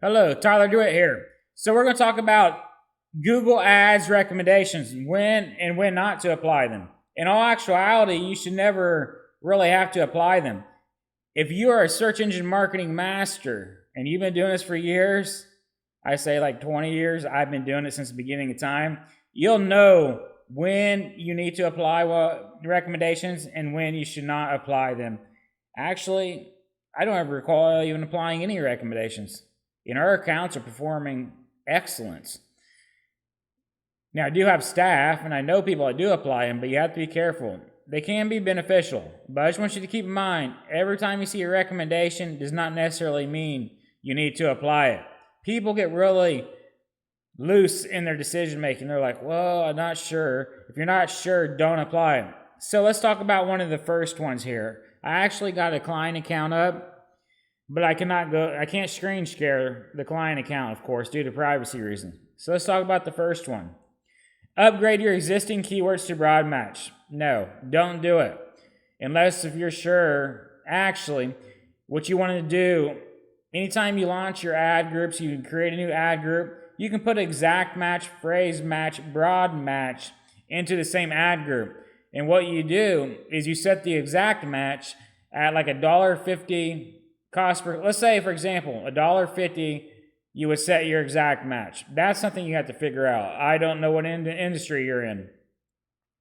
Hello, Tyler DeWitt here. So we're going to talk about Google Ads recommendations, when and when not to apply them. In all actuality, you should never really have to apply them. If you are a search engine marketing master and you've been doing this for years, I say like 20 years, I've been doing it since the beginning of time, you'll know when you need to apply recommendations and when you should not apply them. Actually, I don't ever recall even applying any recommendations. Our accounts are performing excellent. Now, I do have staff, and I know people that do apply them, but you have to be careful. They can be beneficial, but I just want you to keep in mind, every time you see a recommendation does not necessarily mean you need to apply it. People get really loose in their decision making. They're like, well, I'm not sure. If you're not sure, don't apply it. So let's talk about one of the first ones here. I actually got a client account up, but I can't screen share the client account, of course, due to privacy reasons. So let's talk about the first one. Upgrade your existing keywords to broad match. No, don't do it. Unless if you're sure. Actually, what you want to do, anytime you launch your ad groups, you can create a new ad group, you can put exact match, phrase match, broad match into the same ad group. And what you do is you set the exact match at like $1.50 cost per, let's say, for example, $1.50, you would set your exact match. That's something you have to figure out. I don't know what industry you're in.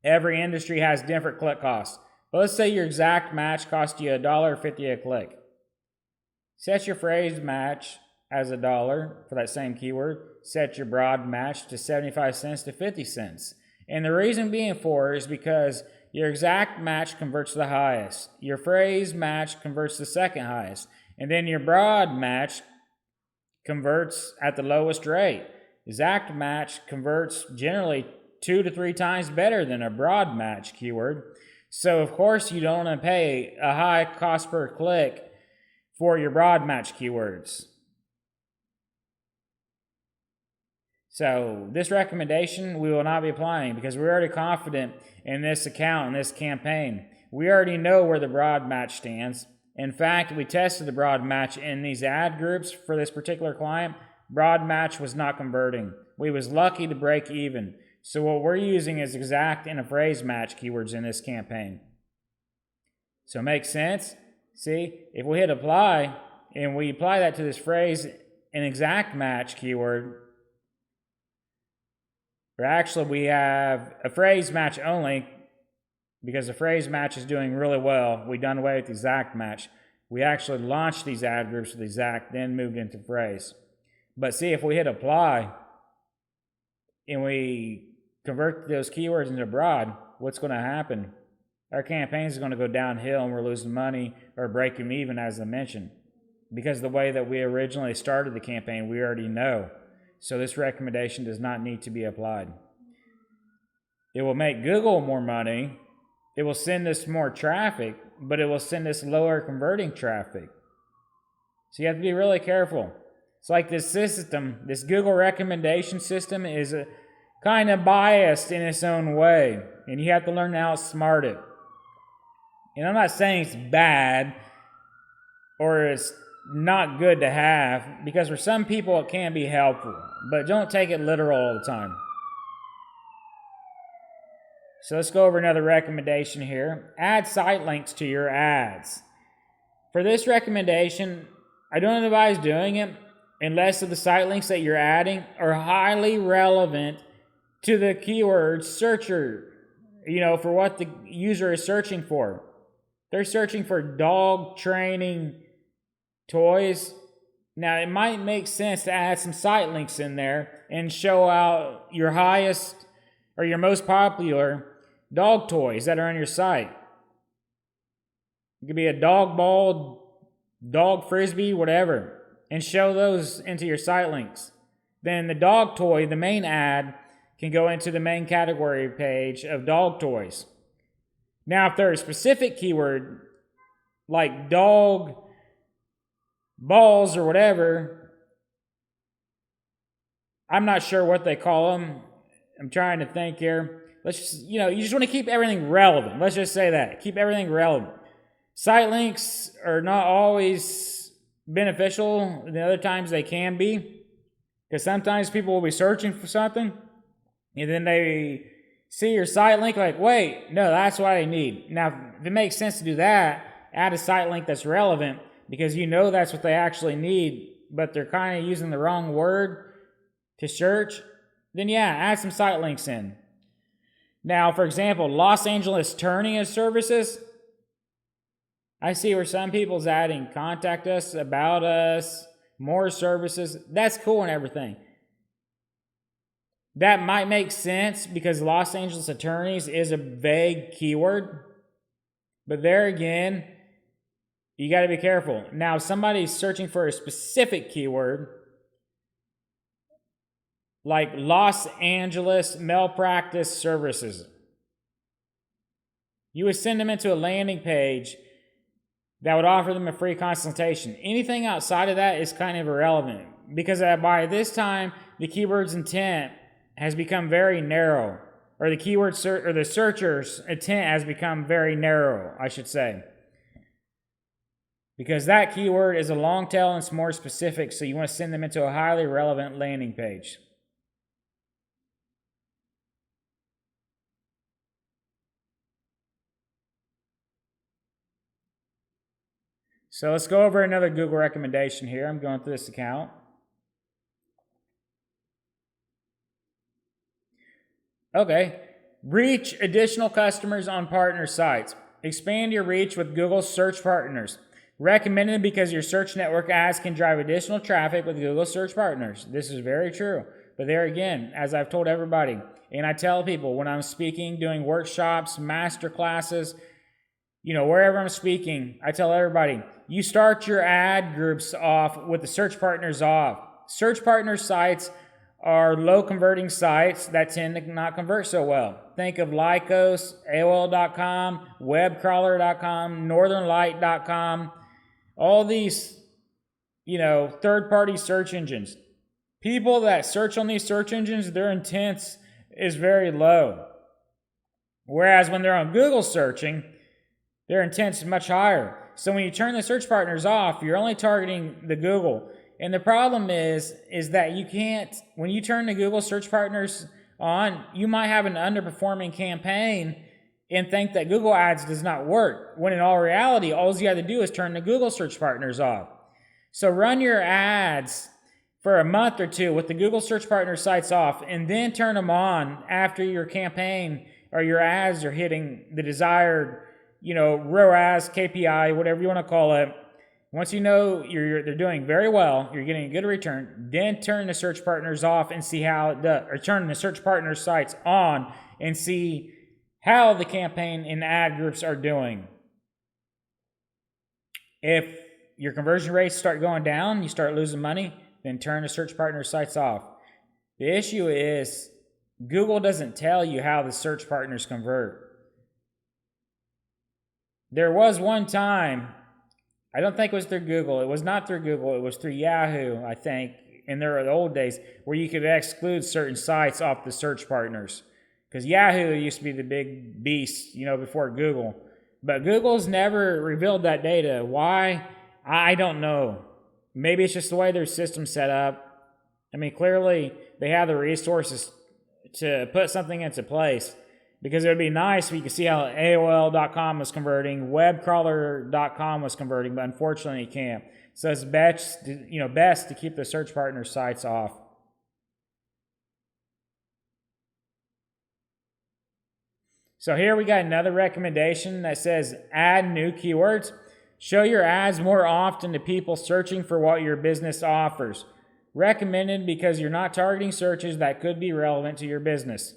Every industry has different click costs. But let's say your exact match costs you $1.50 a click. Set your phrase match as $1 for that same keyword. Set your broad match to 75 cents to 50 cents. And the reason being for is because your exact match converts to the highest. Your phrase match converts to the second highest. And then your broad match converts at the lowest rate. Exact match converts generally 2 to 3 times better than a broad match keyword. So of course you don't want to pay a high cost per click for your broad match keywords. So this recommendation we will not be applying because we're already confident in this account, in this campaign. We already know where the broad match stands. In fact, we tested the broad match in these ad groups for this particular client. Broad match was not converting. We was lucky to break even. So what we're using is exact and a phrase match keywords in this campaign. So it makes sense? See, if we hit apply and we apply that to this phrase and exact match keyword, or actually, we have a phrase match only because the phrase match is doing really well. We done away with the exact match. We actually launched these ad groups with exact, then moved into phrase. But see, if we hit apply and we convert those keywords into broad, what's going to happen? Our campaigns are going to go downhill and we're losing money or breaking even, as I mentioned. Because the way that we originally started the campaign, we already know. So this recommendation does not need to be applied. It will make Google more money. It will send us more traffic, but it will send us lower converting traffic. So you have to be really careful. It's like this system, this Google recommendation system is kind of biased in its own way, and you have to learn to outsmart it. And I'm not saying it's bad or it's not good to have, because for some people it can be helpful, but don't take it literal all the time. So let's go over another recommendation here. Add site links to your ads. For this recommendation, I don't advise doing it unless the site links that you're adding are highly relevant to the keyword searcher, for what the user is searching for. They're searching for dog training toys. Now, it might make sense to add some site links in there and show out your highest or your most popular dog toys that are on your site. It could be a dog ball, dog frisbee, whatever, and show those into your site links. Then the dog toy, the main ad, can go into the main category page of dog toys. Now, if there's a specific keyword like dog balls or whatever, I'm not sure what they call them. I'm trying to think here. Let's just, you just want to keep everything relevant. Let's just say that. Keep everything relevant. Site links are not always beneficial, and other times they can be. Because sometimes people will be searching for something, and then they see your site link like, wait, no, that's what I need. Now, if it makes sense to do that, add a site link that's relevant because you know that's what they actually need, but they're kind of using the wrong word to search, then yeah, add some site links in. Now, for example, Los Angeles Turning Services. I see where some people's adding contact us, about us, more services. That's cool and everything. That might make sense because Los Angeles Attorneys is a vague keyword. But there again, you got to be careful. Now, if somebody's searching for a specific keyword, like Los Angeles Malpractice Services, you would send them into a landing page that would offer them a free consultation. Anything outside of that is kind of irrelevant because by this time, the keyword's intent has become very narrow, or the keyword or the searcher's intent has become very narrow, I should say. Because that keyword is a long tail and it's more specific, so you want to send them into a highly relevant landing page. So let's go over another Google recommendation here. I'm going through this account. Okay. Reach additional customers on partner sites. Expand your reach with Google search partners. Recommended because your search network ads can drive additional traffic with Google search partners. This is very true. But there again, as I've told everybody, and I tell people when I'm speaking, doing workshops, master classes, wherever I'm speaking, I tell everybody, you start your ad groups off with the search partners off. Search partner sites are low converting sites that tend to not convert so well. Think of Lycos, AOL.com, webcrawler.com, northernlight.com, all these, third-party search engines. People that search on these search engines, their intent is very low. Whereas when they're on Google searching, their intent is much higher. So when you turn the search partners off, you're only targeting the Google. And the problem is that you can't, when you turn the Google search partners on, you might have an underperforming campaign and think that Google ads does not work. When in all reality, all you have to do is turn the Google search partners off. So run your ads for a month or two with the Google search partner sites off and then turn them on after your campaign or your ads are hitting the desired ROAS, KPI, whatever you want to call it. Once you know they're doing very well, you're getting a good return, then turn the search partners off and see how it does, or turn the search partner sites on and see how the campaign and ad groups are doing. If your conversion rates start going down, you start losing money, then turn the search partner sites off. The issue is Google doesn't tell you how the search partners convert. There was one time, I don't think it was through Google. It was not through Google. It was through Yahoo, I think, in the old days, where you could exclude certain sites off the search partners. Because Yahoo used to be the big beast, before Google. But Google's never revealed that data. Why? I don't know. Maybe it's just the way their system's set up. I mean, clearly they have the resources to put something into place. Because it would be nice if you could see how AOL.com was converting, webcrawler.com was converting, but unfortunately you can't. So it's best to keep the search partner sites off. So here we got another recommendation that says add new keywords. Show your ads more often to people searching for what your business offers. Recommended because you're not targeting searches that could be relevant to your business.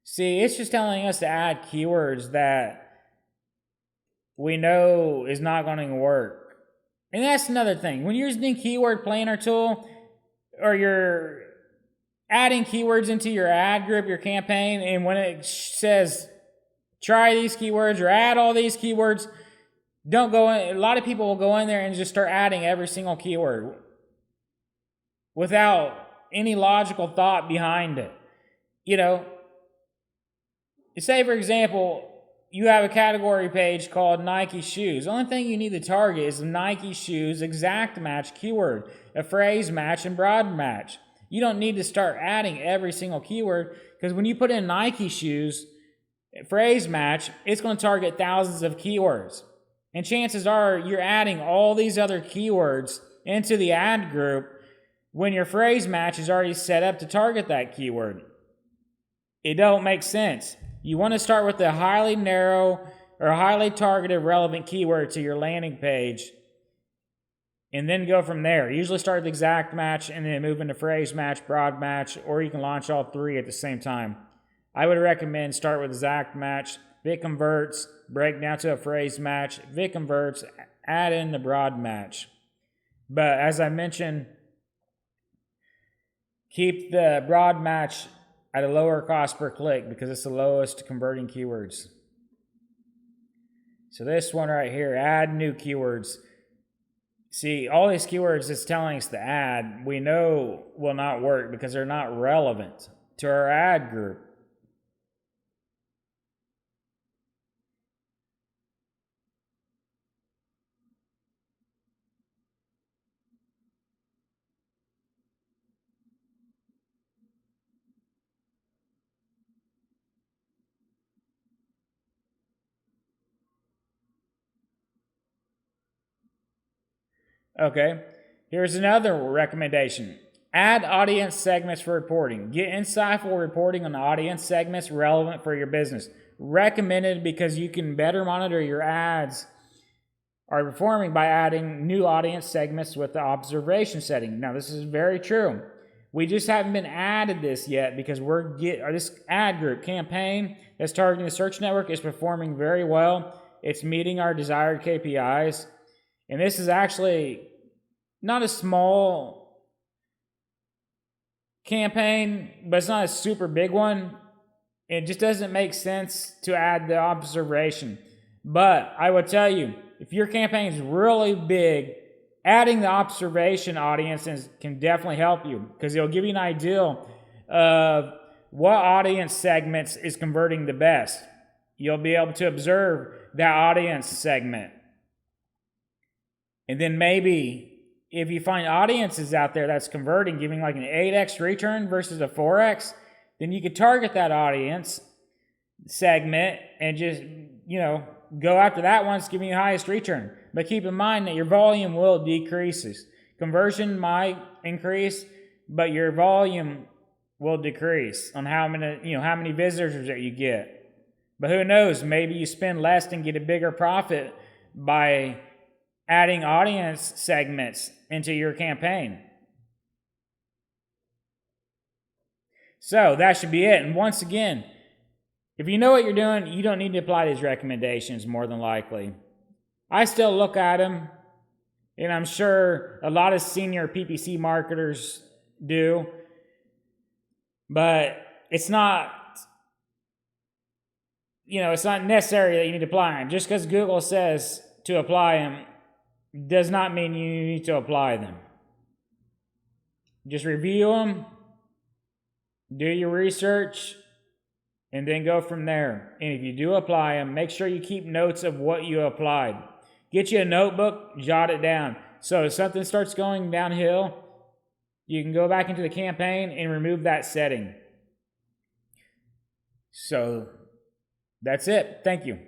See, it's just telling us to add keywords that we know is not going to work. And that's another thing. When you're using keyword planner tool, or you're adding keywords into your ad group, your campaign, and when it says try these keywords or add all these keywords, don't go in. A lot of people will go in there and just start adding every single keyword without any logical thought behind it. Say, for example, you have a category page called Nike shoes. The only thing you need to target is the Nike shoes exact match keyword, a phrase match, and broad match. You don't need to start adding every single keyword, because when you put in Nike shoes, phrase match, it's going to target thousands of keywords. And chances are you're adding all these other keywords into the ad group when your phrase match is already set up to target that keyword. It don't make sense. You want to start with a highly narrow or highly targeted relevant keyword to your landing page and then go from there. Usually start with exact match and then move into phrase match, broad match, or you can launch all three at the same time. I would recommend start with exact match. If it converts, break down to a phrase match. If it converts, add in the broad match. But as I mentioned, keep the broad match at a lower cost per click because it's the lowest converting keywords. So this one right here, add new keywords. See, all these keywords it's telling us to add, we know will not work because they're not relevant to our ad group. Okay, here's another recommendation. Add audience segments for reporting. Get insightful reporting on audience segments relevant for your business. Recommended because you can better monitor your ads are performing by adding new audience segments with the observation setting. Now, this is very true. We just haven't been added this yet because this ad group campaign that's targeting the search network is performing very well. It's meeting our desired KPIs. And this is actually not a small campaign, but it's not a super big one. It just doesn't make sense to add the observation. But I will tell you, if your campaign is really big, adding the observation audiences can definitely help you because it'll give you an idea of what audience segments is converting the best. You'll be able to observe that audience segment. And then maybe if you find audiences out there that's converting, giving like an 8x return versus a 4x, then you could target that audience segment and just, go after that one that's giving you the highest return. But keep in mind that your volume will decrease. Conversion might increase, but your volume will decrease on how many visitors that you get. But who knows? Maybe you spend less and get a bigger profit by adding audience segments into your campaign. So that should be it. And once again, if you know what you're doing, you don't need to apply these recommendations more than likely. I still look at them, and I'm sure a lot of senior PPC marketers do, but it's not necessary that you need to apply them. Just because Google says to apply them does not mean you need to apply them. Just review them, do your research, and then go from there. And if you do apply them, make sure you keep notes of what you applied. Get you a notebook, jot it down. So if something starts going downhill, you can go back into the campaign and remove that setting. So that's it. Thank you.